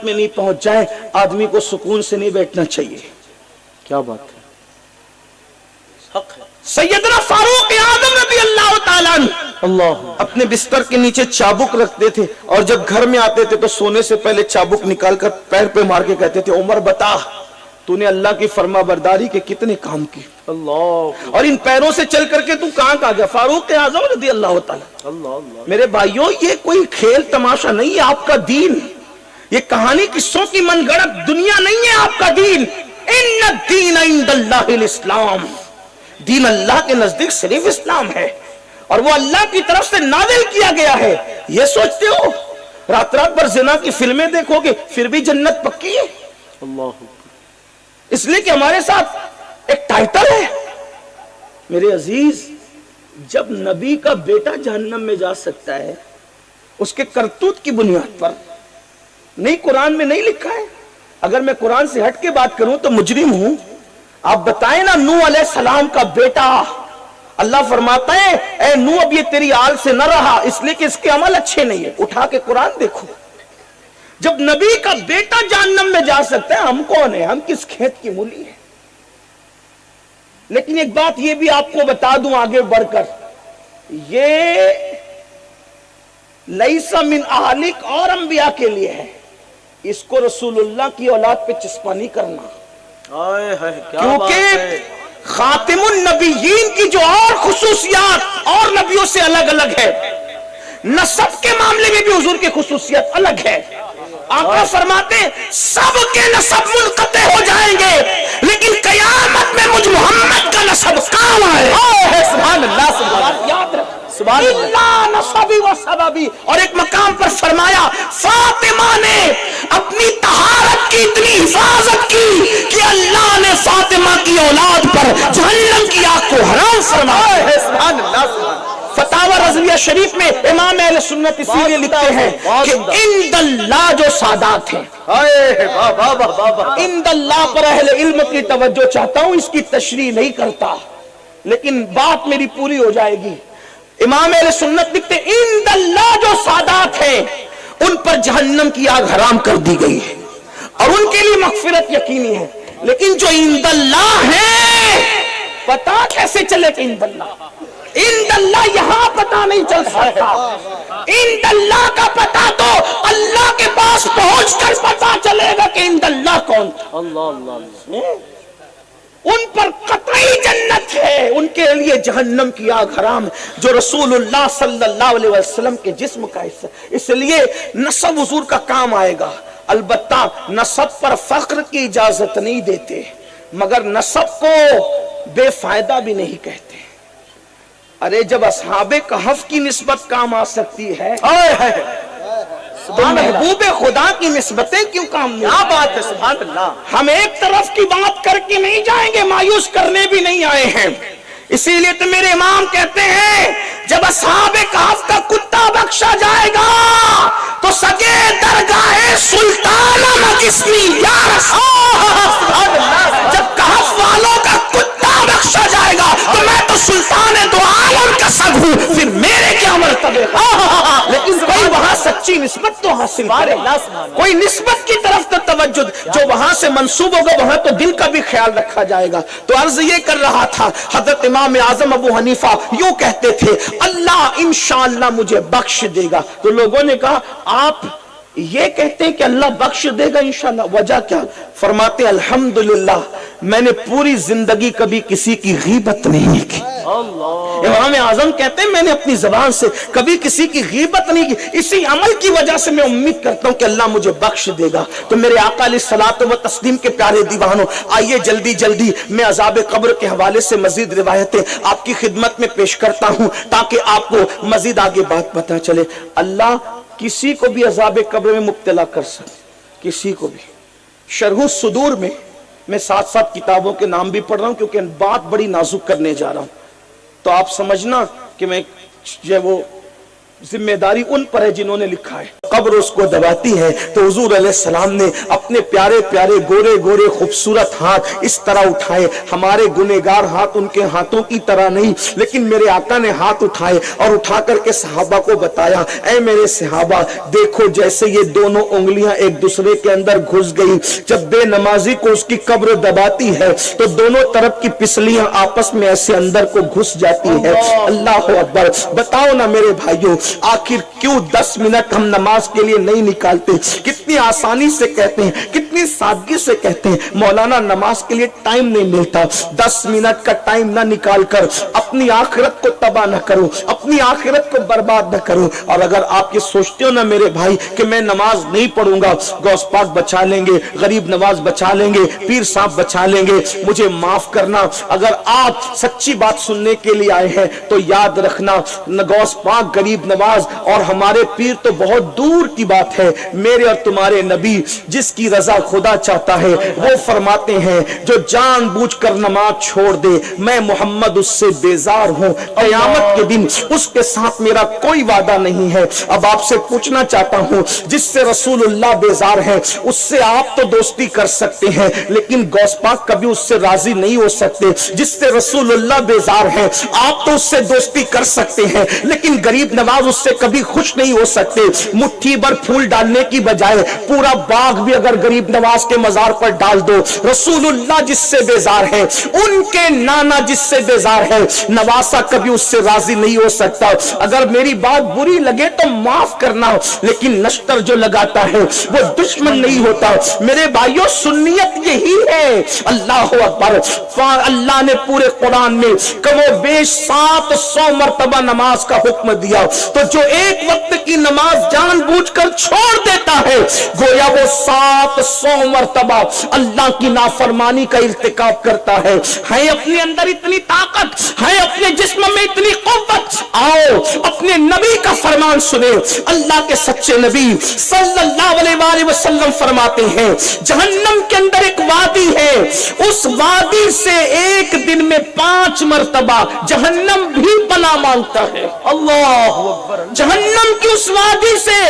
میں نہیں پہنچ جائے آدمی کو سکون سے نہیں بیٹھنا چاہیے. کیا بات ہے، حق ہے. سیدنا فاروق اعظم رضی اللہ تعالیٰ عنہ اپنے بستر کے نیچے چابک رکھتے تھے اور جب گھر میں آتے تھے تو سونے سے پہلے چابک نکال کر پیر پہ مار کے کہتے تھے عمر بتا تو نے اللہ کی فرما برداری کے کتنے کام کی اللہ، اور ان پیروں سے چل کر کے تو کہاں گیا. فاروق اعظم رضی اللہ تعالیٰ. اللہ میرے بھائیوں یہ کوئی کھیل تماشا نہیں ہے آپ کا دین. یہ کہانی قصوں کی من گڑت دنیا نہیں ہے آپ کا دین. ان الدین عند اللہ الاسلام، دین اللہ کے نزدیک صرف اسلام ہے اور وہ اللہ کی طرف سے نازل کیا گیا ہے. یہ سوچتے ہو رات رات بھر زنا کی فلمیں دیکھو گے پھر بھی جنت پکی ہے؟ اللہ، اس لیے کہ ہمارے ساتھ ایک ٹائٹل ہے. میرے عزیز، جب نبی کا بیٹا جہنم میں جا سکتا ہے اس کے کرتوت کی بنیاد پر، نہیں قرآن میں نہیں لکھا ہے. اگر میں قرآن سے ہٹ کے بات کروں تو مجرم ہوں. آپ بتائیں نا نوح علیہ السلام کا بیٹا، اللہ فرماتا ہے اے نوح اب یہ تیری آل سے نہ رہا اس لیے کہ اس کے عمل اچھے نہیں ہے. اٹھا کے قرآن دیکھو. جب نبی کا بیٹا جہنم میں جا سکتا ہے ہم کون ہیں؟ ہم کس کھیت کی مولی ہیں؟ لیکن ایک بات یہ بھی آپ کو بتا دوں آگے بڑھ کر، یہ لیسا من اہلک اور انبیاء کے لیے ہے. اس کو رسول اللہ کی اولاد پہ چسپا نہیں کرنا، کیونکہ خاتم النبیین کی جو اور خصوصیات اور نبیوں سے الگ الگ ہے، نسب کے معاملے میں بھی حضور کی خصوصیت الگ ہے. آقا فرماتے ہیں سب کے نسب منقطع ہو جائیں گے لیکن قیامت میں مجھ محمد کا نسب کام آئے. سبحان اللہ، سبحان اللہ، یاد رکھ سبحان اللہ. اللہ نسبی و سببی. اور ایک مقام پر فرمایا فاطمہ نے اپنی طہارت کی اتنی حفاظت کی کہ اللہ نے فاطمہ کی اولاد پر جہنم کی آگ کو حرام فرمایا. سبحان اللہ، سبحان اللہ. فتاوی رضویہ شریف میں امام اہل سنت اسی لیے لکھتے ہیں کہ عند اللہ جو سادات ہیں، عند اللہ پر اہل علم کی توجہ چاہتا ہوں، اس کی تشریح نہیں کرتا لیکن بات میری پوری ہو جائے گی. امام اہل سنت لکھتے ہیں عند اللہ جو سادات ہیں ان پر جہنم کی آگ حرام کر دی گئی ہے اور ان کے لیے مغفرت یقینی ہے. لیکن جو عند اللہ ہے پتا کیسے چلے کہ عند اللہ؟ عند اللہ یہاں پتا نہیں چل سکتا. عند اللہ کا پتا تو اللہ کے پاس پہنچ کر پتا چلے گا کہ عند اللہ کون. اللہ اللہ، ان پر قطعی جنت ہے، ان کے لیے جہنم کی آگ حرام. جو رسول اللہ صلی اللہ علیہ وسلم کے جسم کا حصہ، اس لیے نسب حضور کا کام آئے گا. البتہ نسب پر فخر کی اجازت نہیں دیتے مگر نسب کو بے فائدہ بھی نہیں کہتے. ارے جب اصحاب کہف کی نسبت کام آ سکتی ہے تو محبوب خدا کی نسبتیں کیوں کام نہیں؟ کیا بات ہے، سبحان اللہ. ہم ایک طرف کی بات کر کے نہیں جائیں گے، مایوس کرنے بھی نہیں آئے ہیں. اسی لیے تو میرے امام کہتے ہیں جب اصحاب کہف کا کتا بخشا جائے گا تو سجے درگاہ سلطان مجسمی یا رسول. جب کہف والوں کا کتا بخشا جائے گا تو میں تو سلطان دو عالم کا سگ ہوں، پھر میرے کیا مرتبے. لیکن کوئی وہاں سچی نسبت تو حاصل کرے، کوئی نسبت کی طرف تو توجہ جو وہاں سے منسوب ہوگا وہاں تو دل کا بھی خیال رکھا جائے گا. تو عرض یہ کر رہا تھا حضرت امام اعظم ابو حنیفہ یوں کہتے تھے اللہ انشاءاللہ مجھے بخش دے گا. تو لوگوں نے کہا آپ یہ کہتے ہیں کہ اللہ بخش دے گا انشاءاللہ، وجہ کیا؟ فرماتے الحمدللہ میں نے پوری زندگی کبھی کسی کی غیبت نہیں کی. امام اعظم کہتے ہیں میں نے اپنی زبان سے کبھی کسی کی غیبت نہیں کی، اسی عمل کی وجہ سے میں امید کرتا ہوں کہ اللہ مجھے بخش دے گا. تو میرے آقا علیہ الصلوۃ و تسلیم کے پیارے دیوانوں، آئیے جلدی جلدی میں عذاب قبر کے حوالے سے مزید روایتیں آپ کی خدمت میں پیش کرتا ہوں تاکہ آپ کو مزید آگے بات پتہ چلے. اللہ کسی کو بھی عذاب قبر میں مبتلا کر سکتے، کسی کو بھی. شرح الصدور میں ساتھ ساتھ کتابوں کے نام بھی پڑھ رہا ہوں کیونکہ بات بڑی نازک کرنے جا رہا ہوں. تو آپ سمجھنا کہ میں وہ ذمہ داری ان پر ہے جنہوں نے لکھا ہے. قبر اس کو دباتی ہے تو حضور علیہ السلام نے अपने प्यारे प्यारे गोरे गोरे खूबसूरत हाथ इस तरह उठाए, हमारे गुनहगार हाथ उनके हाथों की तरह नहीं, लेकिन मेरे आका ने हाथ उठाए और उठा करके सहाबा को बताया, ऐ मेरे सहाबा देखो जैसे ये दोनों उंगलियां एक दूसरे के अंदर घुस गई, जब बेनमाजी को उसकी कब्र दबाती है तो दोनों तरफ की पिसलियां आपस में ऐसे अंदर को घुस जाती है। अल्लाह अकबर। बताओ ना मेरे भाइयों, आखिर क्यों 10 मिनट हम नमाज के लिए नहीं निकालते? कितनी आसानी से कहते हैं, कितनी सादगी से कहते हैं, मौलाना नमाज के लिए टाइम नहीं मिलता। 10 मिनट का टाइम ना निकाल कर अपनी आखिरत को तबाह न करो, अपनी आखिरत को बर्बाद न करो। और अगर आप ये सोचते हो ना मेरे भाई कि मैं नमाज नहीं पढ़ूंगा, गौस पाक बचा लेंगे, गरीब नवाज बचा लेंगे, पीर साहब बचा लेंगे, मुझे माफ करना, अगर आप सच्ची बात सुनने के लिए आए हैं तो याद रखना, गौस पाक, गरीब नवाज और हमारे पीर तो बहुत दूर की बात है। मेरे और तुम्हारे नबी जिसकी रजा खुदा चाहता है वो फरमाते हैं, जो जानबूझकर नमाज छोड़ दे मैं मोहम्मद उससे बेजार हूं, क़यामत के दिन उसके साथ मेरा कोई वादा नहीं है। अब आपसे पूछना चाहता हूं, जिससे रसूलुल्लाह बेजार है उससे आप तो दोस्ती कर सकते हैं, लेकिन गौस पाक कभी उससे राजी नहीं हो सकते। जिससे रसूलुल्लाह बेजार है आप तो उससे दोस्ती कर सकते हैं, लेकिन गरीब नवाज उससे कभी खुश नहीं हो सकते। मुट्ठी भर फूल डालने की बजाय पूरा बाग भी अगर गरीब नवाज के मजार पर डाल दो, रसूलुल्लाह जिससे बेजार है, उनके नाना जिससे बेजार है, नवासा कभी उससे राजी नहीं हो सकता। अगर मेरी बात बुरी लगे तो माफ करना, लेकिन नश्तर जो लगाता है वो दुश्मन नहीं होता। मेरे भाइयों, सुन्नियत यही है। अल्लाह अकबर। अल्लाह ने पूरे कुरान में कमो बेश 700 मरतबा नमाज का हुक्म दिया, तो जो एक वक्त की नमाज जानबूझकर छोड़ देता है गोया वो 700 मरतबा अल्लाह की नाफरमानी का इर्तिकाब करता है। अपने अंदर इतनी ताकत है, अपने जिस्म में इतनी कुव्वत, आओ अपने नबी का फरमान सुने। अल्लाह के सच्चे नबी सल्लल्लाहु अलैहि वसल्लम फरमाते हैं, जहन्नम के अंदर एक वादी है, उस वादी से एक दिन में 5 मरतबा जहन्नम भी पनाह मांगता है। अल्लाह अकबर। जहन्नम की उस वादी से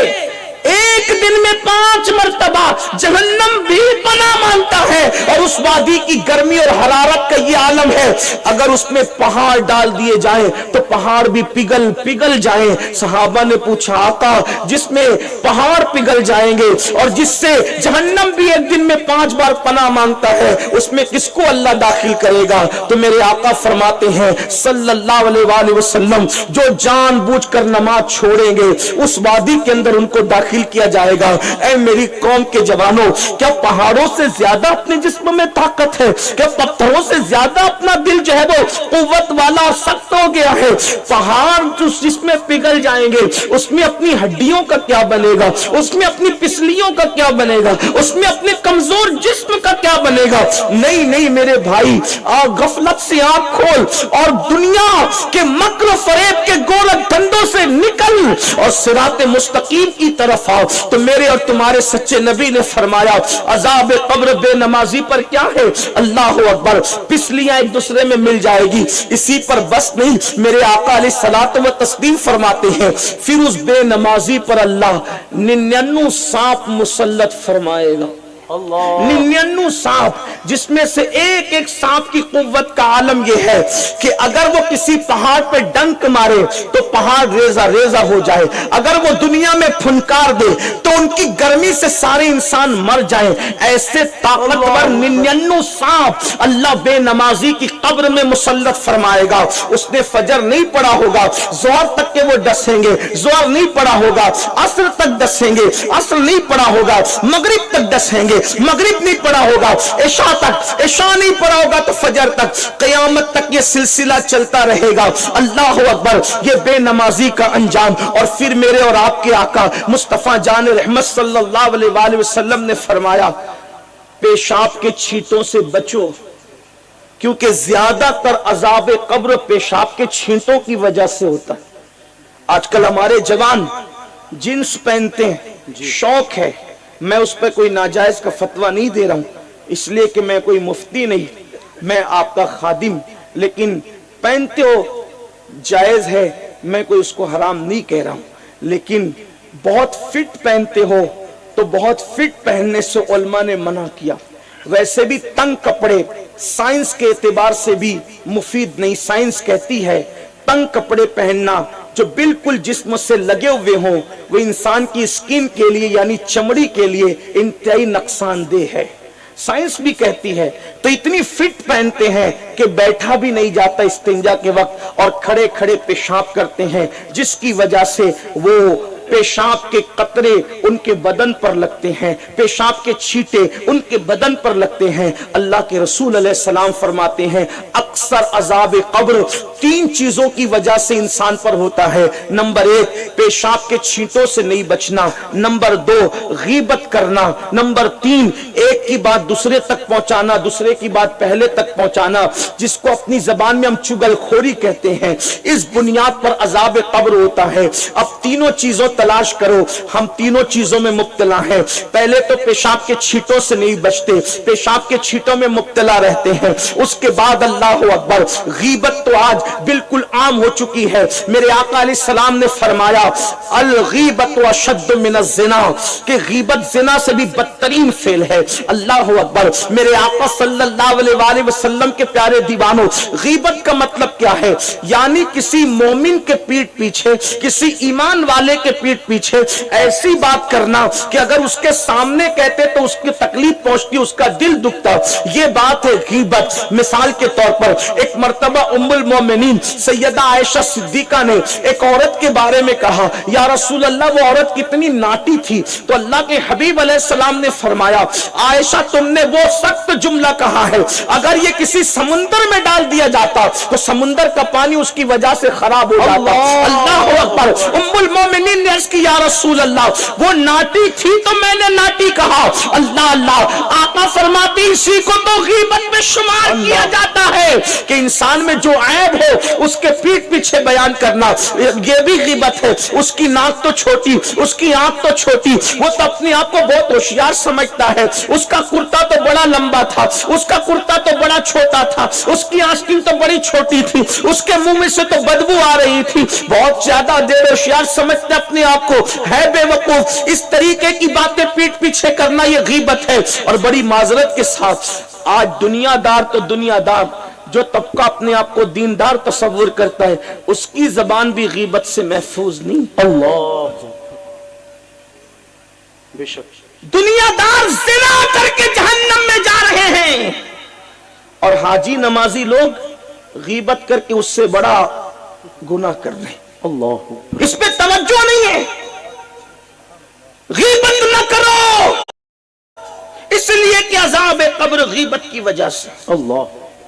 एक दिन में 5 मरतबा जहन्नम भी पनाह मांगता है, और उस वादी की गर्मी और हरारत का ये आलम है, अगर उसमें पहाड़ डाल दिए जाएं तो पहाड़ भी पिघल पिघल जाएं। सहाबा ने पूछा, आका जिसमें पहाड़ पिघल जाएंगे और जिससे जहन्नम भी एक दिन में 5 बार पनाह मांगता है, उसमें किसको अल्लाह दाखिल करेगा? तो मेरे आका फरमाते हैं सल्लल्लाहु अलैहि वसल्लम, जो जानबूझकर नमाज छोड़ेंगे उस वादी के अंदर उनको दाखिल किया जाएगा। ऐ मेरी कौम के जवानों, क्या पहाड़ों से ज्यादा अपने जिस्म में ताकत है? क्या पत्थरों से ज्यादा अपना दिल जो है वो कुव्वत वाला सख्त हो गया है? पहाड़ जिसमें पिघल जाएंगे उसमें अपनी हड्डियों का क्या बनेगा? उसमें अपनी पिसलियों का क्या बनेगा? उसमें अपने कमजोर जिस्म का क्या बनेगा? नहीं नहीं मेरे भाई, गफलत से आंख खोल और दुनिया के मक्र फरेब के गोरख धंधों से निकल और सिराते मुस्तकीम की तरफ आओ। तो मेरे और तुम्हारे सच्चे नबी ने फरमाया, अजाब कब्र बेनमाजी पर क्या है? अल्लाह अकबर। पिसलियां एक दूसरे में मिल जाएगी। इसी पर बस नहीं, मेरे आका अलैहिस्सलातु व तस्लीम फरमाते हैं, फिर उस बेनमाजी पर अल्लाह 99 सांप मुसल्लत फरमाएगा। 99 सांप, जिसमें से एक एक सांप की कुव्वत का आलम यह है कि अगर वो किसी पहाड़ पे डंक मारे तो पहाड़ रेजा रेजा हो जाए, अगर वो दुनिया में फुनकार दे तो उनकी गर्मी से सारे इंसान मर जाएं। ऐसे ताकतवर 99 सांप अल्लाह बेनमाजी की कब्र में मुसल्लत फरमाएगा। उसने फजर नहीं पढ़ा होगा, जोहर तक के वो डसेंगे, जोहर नहीं पढ़ा होगा, असर तक डसेंगे, असर नहीं पढ़ा होगा, मगरिब तक डसेंगे, मगरिब नहीं पढ़ा होगा, इशा तक, इशा नहीं पढ़ा होगा तो फजर तक, क़यामत तक ये सिलसिला चलता रहेगा। अल्लाह अकबर। ये बेनमाजी का अंजाम। और फिर मेरे और आपके आका मुस्तफा जान रहमत सल्लल्लाहु अलैहि वसल्लम ने फरमाया, पेशाब के छींटों से बचो, क्योंकि ज्यादातर अजाब कब्र पेशाब के छींटों की वजह से होता है। आजकल हमारे जवान जींस पहनते हैं, शौक है। मैं उस पर कोई नाजायज का फतवा नहीं दे रहा हूं, इसलिए कि मैं कोई मुफ्ती नहीं, मैं आपका खादिम, लेकिन पहनते हो जायज है, मैं कोई उसको हराम नहीं कह रहा हूं, लेकिन बहुत फिट पहनते हो तो बहुत फिट पहनने से उलमा ने मना किया। वैसे भी तंग कपड़े साइंस के एतबार से भी मुफीद नहीं। साइंस कहती है तंग कपड़े पहनना जो बिल्कुल जिस्म से लगे हुए हों वो इंसान की स्किन के लिए यानी चमड़ी के लिए इंतहाई नुकसानदेह है। साइंस भी कहती है। तो इतनी फिट पहनते हैं कि बैठा भी नहीं जाता इस्तिंजा के वक्त और खड़े खड़े पेशाब करते हैं, जिसकी वजह से वो पेशाब के कतरे उनके बदन पर लगते हैं, पेशाब के छींटे उनके बदन पर लगते हैं। अल्लाह के रसूल अलैहि सलाम फरमाते हैं अक्सर अजाब कब्र 3 चीजों की वजह से इंसान पर होता है। नंबर 1 पेशाब के छींटों से नहीं बचना, नंबर 2 गीबत करना, नंबर 3 एक की बात दूसरे तक पहुंचाना, दूसरे की बात पहले तक पहुंचाना, जिसको अपनी जबान में हम चुगलखोरी कहते हैं। इस बुनियाद पर अजाब कब्र होता है। अब तीनों चीजों तलाश करो, हम तीनों चीजों में मुब्तला हैं। पहले तो पेशाब के छींटों से नहीं बचते, पेशाब के छींटों में मुब्तला रहते हैं। उसके बाद अल्लाह अकबर गीबत तो आज बिल्कुल आम हो चुकी है। मेरे आका अलैहिस्सलाम ने फरमाया अल गीबत व अशद्दु मिन ज़िना, कि गीबत ज़िना से भी बदतरीन फेल है। अल्लाह अकबर। मेरे आका सल्लल्लाहु अलैहि वसल्लम के प्यारे दीवानों, गीबत का मतलब क्या है? यानी किसी मोमिन के पीठ पीछे, किसी ईमान वाले के पीठ पीछे ऐसी बात करना कि अगर उसके सामने कहते तो उसकी तकलीफ पहुंचती, उसका दिल दुखता। ये बात है गीबत। मिसाल के तौर पर एक मर्तबा उम्मुल मोमिनीन सैयदा आयशा सिद्दीका ने एक औरत के बारे में कहा या रसूल अल्लाह वो औरत कितनी नाटी थी। तो अल्लाह के हबीब अलैहिस्सलाम ने फरमाया आयशा तुमने वो सख्त जुमला कहा है, अगर ये किसी समुंदर में डाल दिया जाता तो समुंदर का पानी उसकी वजह से खराब हो जाता। अल्लाह अकबर। उम्मुल मोमिनीन ने अर्ज़ की या रसूल अल्लाह वो नाटी थी तो मैंने नाटी कहा। अल्लाह अल्लाह। आका फरमाती इसी को तो गीबत में शुमार किया जाता है कि इंसान में जो ऐब हो उसके पीठ पीछे बयान करना, ये भी गीबत है। उसकी नाक तो छोटी, उसकी आंख तो छोटी, वो तो अपने आप को बहुत होशियार समझता है। उसका कुर्ता तो बड़ा लंबा था, उसका कुर्ता तो बड़ा छोटा था, उसकी आस्तीन तो बड़ी छोटी थी, उसके मुंह में से तो बदबू आ रही थी। बहुत ज्यादा देर होशियार समझते अपने आप को, है बेवकूफ। इस तरीके की बातें पीठ पीछे करना ये गीबत है। और बड़ी माजरत के साथ आज दुनियादार तो दुनियादार, जो तबका अपने आप को दीनदार तस्वुर करता है उसकी जबान भी गीबत से महफूज नहीं। अल्लाह बेशक दुनियादार ज़िना करके जहन्नम में जा रहे हैं और हाजी नमाजी लोग गीबत करके उससे बड़ा गुनाह कर रहे हैं। अल्लाह। इस पे तवज्जो नहीं है। गीबत न करो इसलिए कि अज़ाब कब्र गीबत की वजह से। अल्लाह।